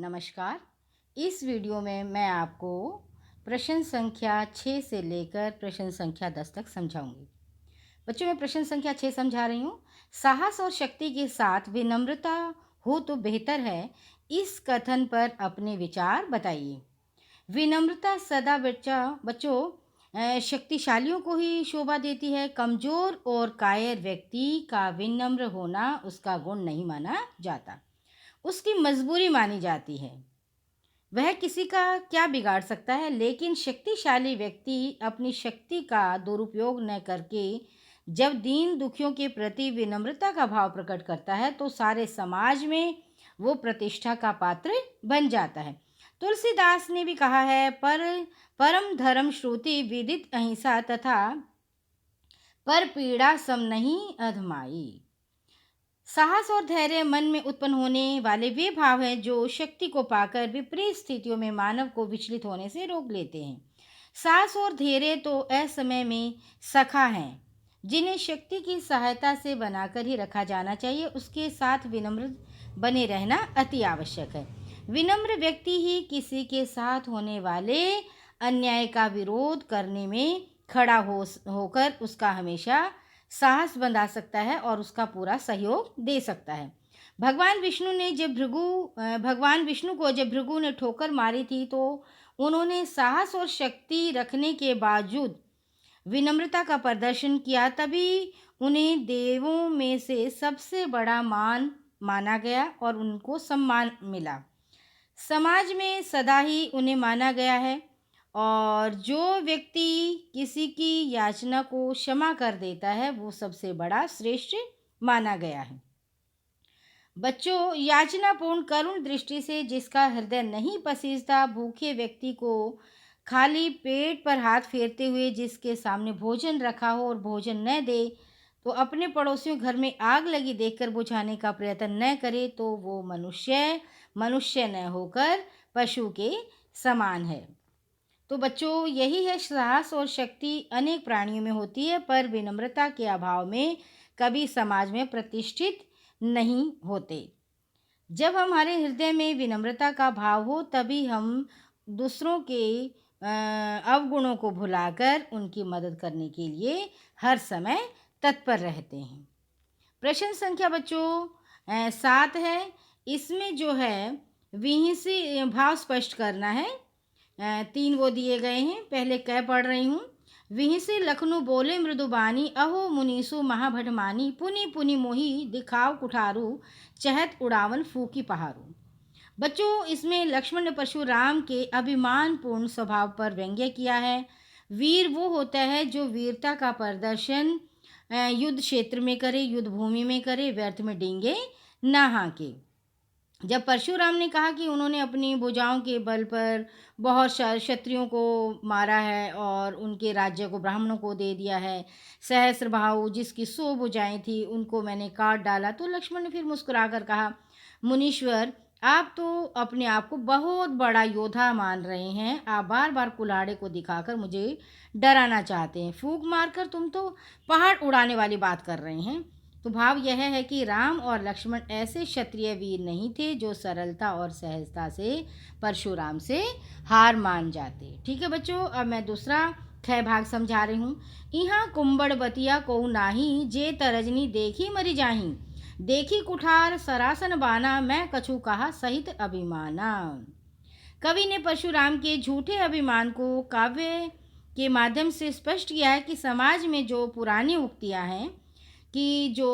नमस्कार। इस वीडियो में मैं आपको प्रश्न संख्या 6 से लेकर प्रश्न संख्या 10 तक समझाऊंगी। बच्चों, मैं प्रश्न संख्या 6 समझा रही हूँ। साहस और शक्ति के साथ विनम्रता हो तो बेहतर है। इस कथन पर अपने विचार बताइए। विनम्रता सदा बच्चों शक्तिशालियों को ही शोभा देती है। कमजोर और कायर व्यक्ति का विनम्र होना उसका गुण नहीं माना जाता, उसकी मजबूरी मानी जाती है। वह किसी का क्या बिगाड़ सकता है, लेकिन शक्तिशाली व्यक्ति अपनी शक्ति का दुरुपयोग न करके जब दीन दुखियों के प्रति विनम्रता का भाव प्रकट करता है तो सारे समाज में वो प्रतिष्ठा का पात्र बन जाता है। तुलसीदास ने भी कहा है, पर परम धर्म श्रुति विदित अहिंसा तथा पर पीड़ा सम नहीं अधमाई। साहस और धैर्य मन में उत्पन्न होने वाले वे भाव हैं जो शक्ति को पाकर विपरीत स्थितियों में मानव को विचलित होने से रोक लेते हैं। साहस और धैर्य तो असमय में सखा हैं, जिन्हें शक्ति की सहायता से बनाकर ही रखा जाना चाहिए। उसके साथ विनम्र बने रहना अति आवश्यक है। विनम्र व्यक्ति ही किसी के साथ होने वाले अन्याय का विरोध करने में खड़ा होकर उसका हमेशा साहस बंधा सकता है और उसका पूरा सहयोग दे सकता है। भगवान विष्णु को जब भृगु ने ठोकर मारी थी तो उन्होंने साहस और शक्ति रखने के बावजूद विनम्रता का प्रदर्शन किया, तभी उन्हें देवों में से सबसे बड़ा मान माना गया और उनको सम्मान मिला। समाज में सदा ही उन्हें माना गया है और जो व्यक्ति किसी की याचना को क्षमा कर देता है वो सबसे बड़ा श्रेष्ठ माना गया है। बच्चों, याचनापूर्ण करुण दृष्टि से जिसका हृदय नहीं पसीजता, भूखे व्यक्ति को खाली पेट पर हाथ फेरते हुए जिसके सामने भोजन रखा हो और भोजन न दे, तो अपने पड़ोसियों घर में आग लगी देखकर बुझाने का प्रयत्न न करे, तो वो मनुष्य न होकर पशु के समान है। तो बच्चों, यही है, साहस और शक्ति अनेक प्राणियों में होती है पर विनम्रता के अभाव में कभी समाज में प्रतिष्ठित नहीं होते। जब हमारे हृदय में विनम्रता का भाव हो तभी हम दूसरों के अवगुणों को भुलाकर उनकी मदद करने के लिए हर समय तत्पर रहते हैं। प्रश्न संख्या बच्चों 7 है। इसमें जो है विहिंसी भाव स्पष्ट करना है। 3 वो दिए गए हैं। पहले कै पढ़ रही हूँ। विहिंसी लखनऊ बोले मृदुबानी, अहो मुनीसु महाभटमानी, पुनि पुनि मोही दिखाव कुठारू, चहत उड़ावन फूकी पहारू। बच्चों, इसमें लक्ष्मण ने परशुराम के अभिमानपूर्ण स्वभाव पर व्यंग्य किया है। वीर वो होता है जो वीरता का प्रदर्शन युद्ध क्षेत्र में करे, युद्ध भूमि में करे, व्यर्थ में डींगे ना हाँके। जब परशुराम ने कहा कि उन्होंने अपनी भुजाओं के बल पर बहुत क्षत्रियों को मारा है और उनके राज्य को ब्राह्मणों को दे दिया है, सहस्त्रबाहु जिसकी 100 भुजाएं थी उनको मैंने काट डाला, तो लक्ष्मण ने फिर मुस्कुरा कर कहा, मुनीश्वर, आप तो अपने आप को बहुत बड़ा योद्धा मान रहे हैं। आप बार बार कुल्हाड़े को दिखाकर मुझे डराना चाहते हैं। फूंक मारकर तुम तो पहाड़ उड़ाने वाली बात कर रहे हैं। तो भाव यह है कि राम और लक्ष्मण ऐसे क्षत्रिय वीर नहीं थे जो सरलता और सहजता से परशुराम से हार मान जाते। ठीक है बच्चों, अब मैं दूसरा ख भाग समझा रही हूँ। यहाँ कुंबड़ बतिया को नाही, जे तरजनी देखी मरी जाही, देखी कुठार सरासन बाना, मैं कछु कहा सहित अभिमाना। कवि ने परशुराम के झूठे अभिमान को काव्य के माध्यम से स्पष्ट किया है कि समाज में जो पुरानी उक्तियां हैं कि जो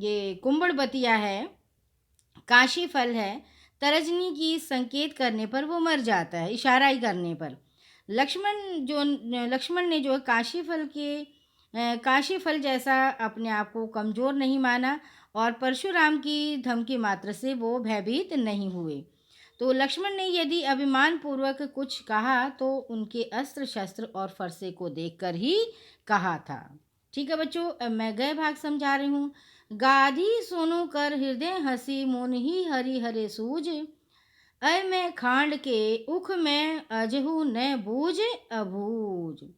ये कुंबड़ बतिया है, काशी फल है, तरजनी की संकेत करने पर वो मर जाता है, इशारा ही करने पर। लक्ष्मण ने जो काशी फल जैसा अपने आप को कमज़ोर नहीं माना और परशुराम की धमकी मात्र से वो भयभीत नहीं हुए। तो लक्ष्मण ने यदि अभिमान पूर्वक कुछ कहा तो उनके अस्त्र शस्त्र और फरसे को देखकर ही कहा था। ठीक है बच्चों, अब मैं गए भाग समझा रही हूँ। गाधी सोनू कर हृदय हंसी, मुन ही हरि हरे सूझ, अय मैं खांड के उख में अजहू न बूझ अबूझ।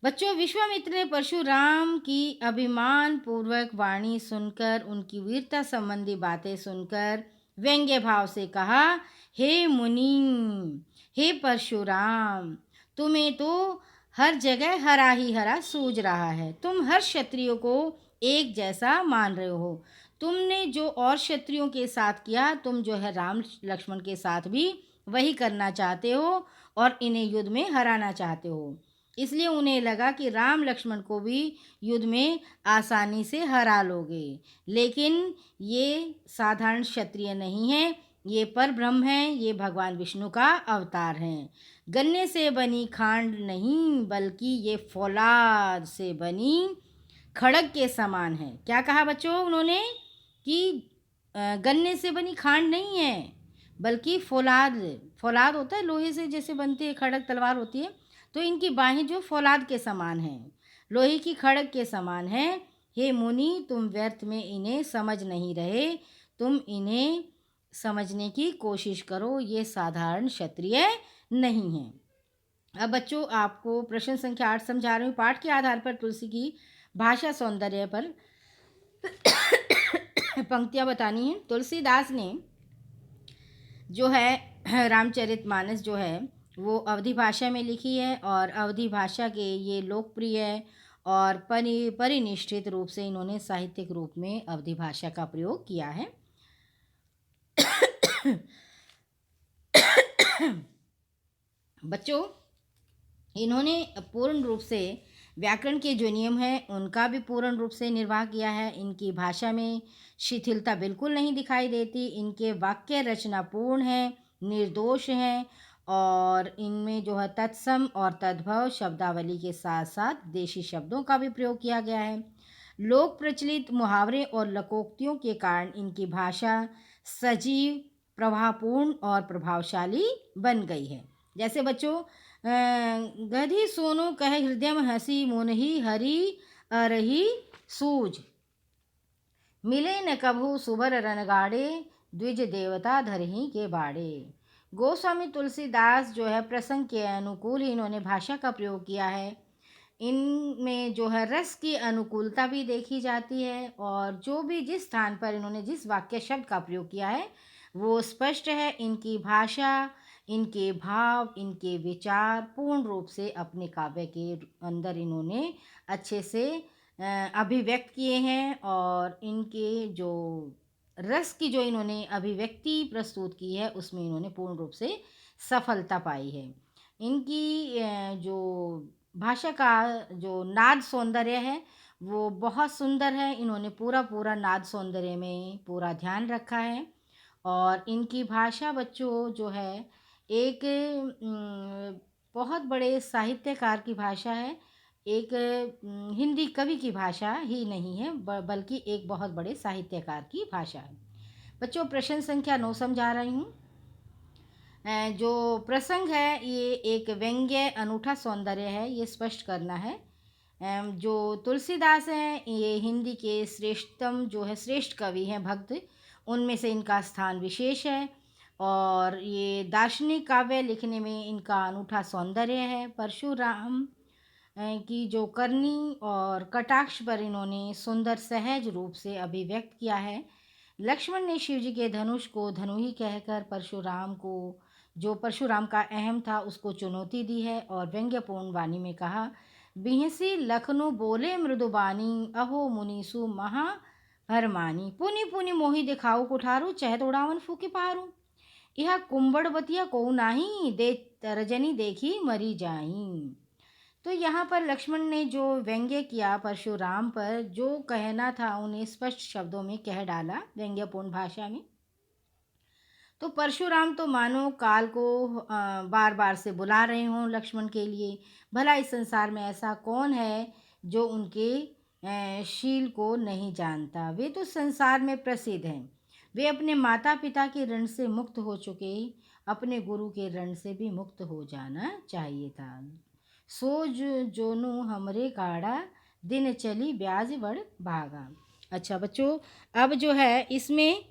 बच्चों, विश्वामित्र ने परशुराम की अभिमान पूर्वक वाणी सुनकर, उनकी वीरता संबंधी बातें सुनकर व्यंग्य भाव से कहा, हे मुनि, हे परशुराम, तुम्हें तो हर जगह हरा ही हरा सूझ रहा है। तुम हर क्षत्रियो को एक जैसा मान रहे हो। तुमने जो और क्षत्रियों के साथ किया, तुम जो है राम लक्ष्मण के साथ भी वही करना चाहते हो और इन्हें युद्ध में हराना चाहते हो। इसलिए उन्हें लगा कि राम लक्ष्मण को भी युद्ध में आसानी से हरा लोगे। लेकिन ये साधारण क्षत्रिय नहीं है, ये परब्रह्म हैं, ये भगवान विष्णु का अवतार हैं। गन्ने से बनी खांड नहीं, बल्कि ये फौलाद से बनी खड़ग के समान है। क्या कहा बच्चों उन्होंने कि गन्ने से बनी खांड नहीं है, बल्कि फौलाद, फौलाद होता है लोहे से जैसे बनती है, खड़ग तलवार होती है, तो इनकी बाहें जो फौलाद के समान हैं, लोहे की खड़ग के समान हैं। हे मुनि, तुम व्यर्थ में इन्हें समझ नहीं रहे, तुम इन्हें समझने की कोशिश करो, ये साधारण क्षत्रिय नहीं हैं। अब बच्चों आपको प्रश्न संख्या 8 समझा रही हूँ। पाठ के आधार पर तुलसी की भाषा सौंदर्य पर पंक्तियाँ बतानी हैं। तुलसीदास ने जो है रामचरितमानस जो है वो अवधी भाषा में लिखी है और अवधी भाषा के ये लोकप्रिय और परिनिष्ठित रूप से इन्होंने साहित्यिक रूप में अवधी भाषा का प्रयोग किया है। बच्चों इन्होंने पूर्ण रूप से व्याकरण के जो नियम हैं उनका भी पूर्ण रूप से निर्वाह किया है। इनकी भाषा में शिथिलता बिल्कुल नहीं दिखाई देती। इनके वाक्य रचनापूर्ण हैं, निर्दोष हैं और इनमें जो है तत्सम और तद्भव शब्दावली के साथ साथ देशी शब्दों का भी प्रयोग किया गया है। लोक प्रचलित मुहावरे और लोकोक्तियों के कारण इनकी भाषा सजीव, प्रभावपूर्ण और प्रभावशाली बन गई है। जैसे बच्चों गधी सोनो कह हृदय हंसी मुनहि हरि अरहि सूझ, मिले न कभू सुबर रनगाड़े, द्विज देवता धरही के बाड़े। गोस्वामी तुलसीदास जो है प्रसंग के अनुकूल ही इन्होंने भाषा का प्रयोग किया है। इनमें जो है रस की अनुकूलता भी देखी जाती है और जो भी जिस स्थान पर इन्होंने जिस वाक्य शब्द का प्रयोग किया है वो स्पष्ट है। इनकी भाषा, इनके भाव, इनके विचार पूर्ण रूप से अपने काव्य के अंदर इन्होंने अच्छे से अभिव्यक्त किए हैं और इनके जो रस की जो इन्होंने अभिव्यक्ति प्रस्तुत की है उसमें इन्होंने पूर्ण रूप से सफलता पाई है। इनकी जो भाषा का जो नाद सौंदर्य है वो बहुत सुंदर है। इन्होंने पूरा नाद सौंदर्य में पूरा ध्यान रखा है और इनकी भाषा बच्चों जो है एक बहुत बड़े साहित्यकार की भाषा है। एक हिंदी कवि की भाषा ही नहीं है बल्कि एक बहुत बड़े साहित्यकार की भाषा है। बच्चों प्रश्न संख्या 9 समझा रही हूँ। जो प्रसंग है ये एक व्यंग्य अनूठा सौंदर्य है, ये स्पष्ट करना है। जो तुलसीदास हैं ये हिंदी के श्रेष्ठतम जो है श्रेष्ठ कवि हैं भक्त, उनमें से इनका स्थान विशेष है और ये दार्शनिक काव्य लिखने में इनका अनूठा सौंदर्य है। परशुराम की जो करनी और कटाक्ष पर इन्होंने सुंदर सहज रूप से अभिव्यक्त किया है। लक्ष्मण ने शिवजी के धनुष को धनुही कहकर परशुराम को जो परशुराम का अहम था उसको चुनौती दी है और व्यंग्यपूर्ण वाणी में कहा, बिहसी लखनु बोले मृदुबानी, अहो मुनीसु महा भरमानी, पुनि पुनि मोहि दिखाऊ कुठारू, चहत उड़ावन फूके पारू, यह कुंभड़वतिया को नाही, दे तरजनी देखी मरी जाई। तो यहाँ पर लक्ष्मण ने जो व्यंग्य किया परशुराम पर, जो कहना था उन्हें स्पष्ट शब्दों में कह डाला व्यंग्यपूर्ण भाषा में। तो परशुराम तो मानो काल को बार बार से बुला रहे हों लक्ष्मण के लिए। भला इस संसार में ऐसा कौन है जो उनके शील को नहीं जानता। वे तो संसार में प्रसिद्ध हैं। वे अपने माता पिता के ऋण से मुक्त हो चुके, अपने गुरु के ऋण से भी मुक्त हो जाना चाहिए था। सोज जोनु हमरे काड़ा, दिन चली ब्याज बढ़ भागा। अच्छा बच्चों अब जो है इसमें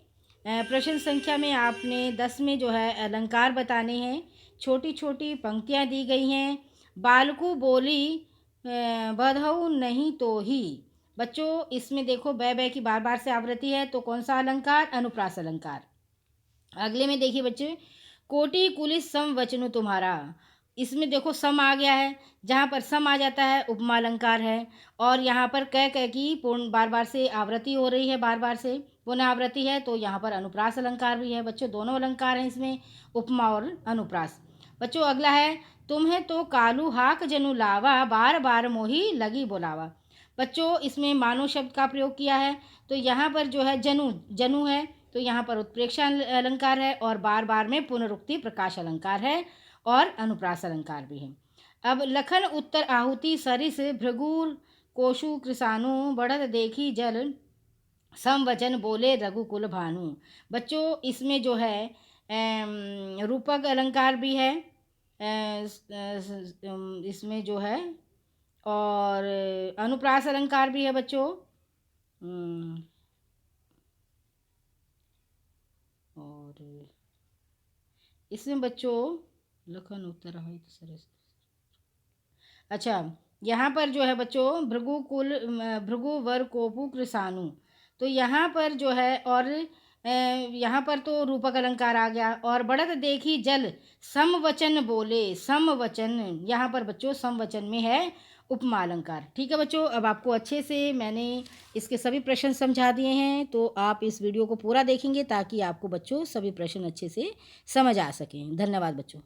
प्रश्न संख्या में आपने 10 में जो है अलंकार बताने हैं। छोटी छोटी पंक्तियाँ दी गई हैं। बालकू बोली बधऊ नहीं तो ही। बच्चों इसमें देखो बै बै की बार बार से आवृत्ति है, तो कौन सा अलंकार? अनुप्रास अलंकार। अगले में देखिए बच्चे, कोटि कुलिस सम वचनु तुम्हारा। इसमें देखो सम आ गया है, जहाँ पर सम आ जाता है उपमा अलंकार है। और यहाँ पर कह की पूर्ण बार बार से आवृत्ति हो रही है, बार बार से पुनः आवृत्ति है, तो यहाँ पर अनुप्रास अलंकार भी है बच्चों, दोनों अलंकार हैं इसमें, उपमा और अनुप्रास। बच्चों अगला है, तुम्हें तो कालू हाक जनु लावा, बार बार मोही लगी बुलावा। बच्चों इसमें मानो शब्द का प्रयोग किया है, तो यहाँ पर जो है जनु जनु है, तो यहाँ पर उत्प्रेक्षा अलंकार है, और बार बार में पुनरुक्ति प्रकाश अलंकार है, और अनुप्रास अलंकार भी है। अब लखन उत्तर आहुति सरिस भृगुर कोशु कृसानु, बढ़त देखी जल समवचन बोले रघुकुल भानु। बच्चों इसमें जो है रूपक अलंकार भी है इसमें जो है, और अनुप्रास अलंकार भी है बच्चों। और इसमें बच्चों लखन उत्तर है तो सरस। अच्छा, यहाँ पर जो है बच्चों भृगु वर कोपु कृसानु, तो यहाँ पर जो है, और यहाँ पर तो रूपक अलंकार आ गया। और बढ़त देखी जल समवचन बोले, समवचन यहाँ पर बच्चों समवचन में है उपमा अलंकार। ठीक है बच्चों, अब आपको अच्छे से मैंने इसके सभी प्रश्न समझा दिए हैं, तो आप इस वीडियो को पूरा देखेंगे ताकि आपको बच्चों सभी प्रश्न अच्छे से समझ आ सकें। धन्यवाद बच्चों।